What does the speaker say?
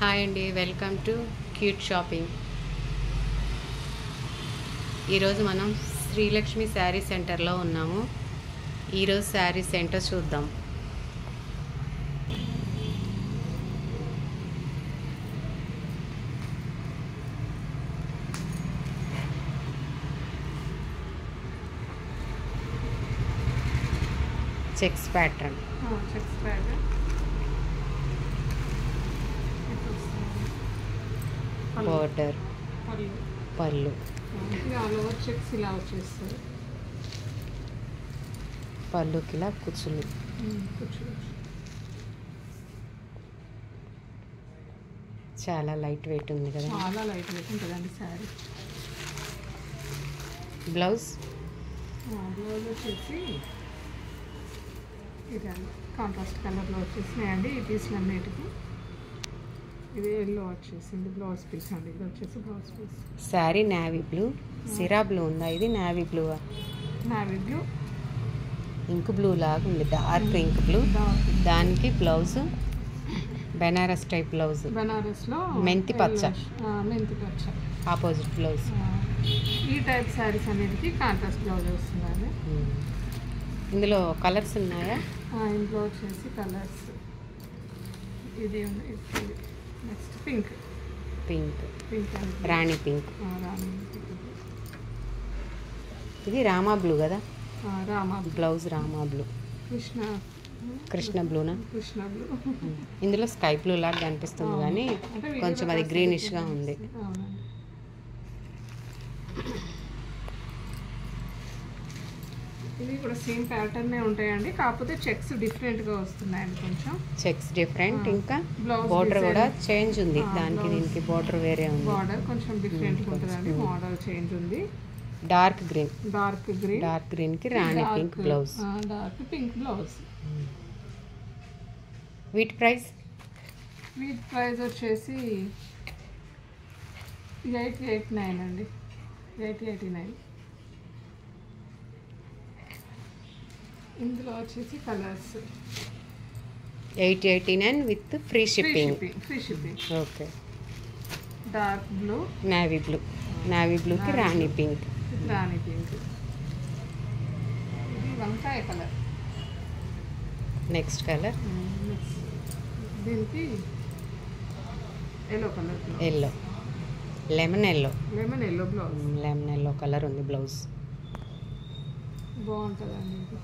Hi అండి, welcome to cute shopping. ఈరోజు మనం శ్రీలక్ష్మి శారీ సెంటర్లో ఉన్నాము. ఈరోజు శారీ సెంటర్ చూద్దాం. చెక్స్ ప్యాటర్న్, బోర్డర్, పళ్ళు, చెక్స్ ఇలా వచ్చేస్తుంది. పళ్ళుకి ఇలా కుచ్చులు. చాలా లైట్ వెయిట్ ఉంది కదా. చాలా లైట్ వెయిట్ ఉంటుందండి శారీ. బ్లౌజ్ వచ్చేసి ఇదండి కాంట్రాస్ట్ కలర్లో వచ్చేసినాయండి. ఈ పీస్లు అన్నిటికి ఇది ఎల్లో వచ్చేసింది. బ్లౌజ్ పీస్ అండి, ఇది వచ్చేసి blouse piece. Sari navy blue, సిరా బ్లూ ఉందా? ఇది navy blue, navy blue, ink blue లాగా ఉంది, డార్క్ ఇంక్ బ్లూ. దానికి బ్లౌజ్ బెనారస్ టైప్ బ్లౌజ్, బెనారస్లో మెంతి పచ్చ, మెంతి పచ్చ ఆపోజిట్ బ్లౌజ్. ఈ టైప్ శారీస్ అన్నిటికీ కాంట్రాస్ట్ బ్లౌజ్ వస్తుందండి. ఇందులో కలర్స్ ఉన్నాయా? ఇంట్లో వచ్చేసి కలర్స్ ఇది ఉంది. Next pink, pink, pink rani pink. Rani ఇది రామా బ్లూ కదా. Rama blouse Rama blue. కృష్ణ బ్లూనా? కృష్ణ బ్లూ. ఇందులో స్కై బ్లూ లాగా కనిపిస్తుంది కానీ కొంచెం అది గ్రీనిష్గా ఉంది. ఇవి కూడా సేమ్ ప్యాటర్నే ఉంటాయండి, కాకపోతే చెక్స్ డిఫరెంట్గా వస్తున్నాయండి. కొంచెం చెక్స్ డిఫరెంట్, ఇంకా బోర్డర్ కూడా చేంజ్ ఉంది. దానికి దీనికి బోర్డర్ వేరే ఉంది. బోర్డర్ కొంచెం డిఫరెంట్గా ఉంటుందండి. మోడల్ చేంజ్ ఉంది. Dark green, dark green, dark గ్రీన్కి rani pink blouse, dark pink blouse. వీటి ప్రైస్? వీటి ప్రైస్ వచ్చేసి 889 అండి, 889. ఇందులో వచ్చేసి colours 889 with free shipping. Free shipping. Okay. Dark blue, navy blue, navy బ్లూకి రాణి పింక్, రాణి పింక్. ఇది వంకాయ కలర్. నెక్స్ట్ కలర్ దీనికి yellow colour, yellow, lemon yellow. Lemon yellow blouse. Lemon yellow colour ఉంది బ్లౌజ్. బాగుంటుందండి ఇది.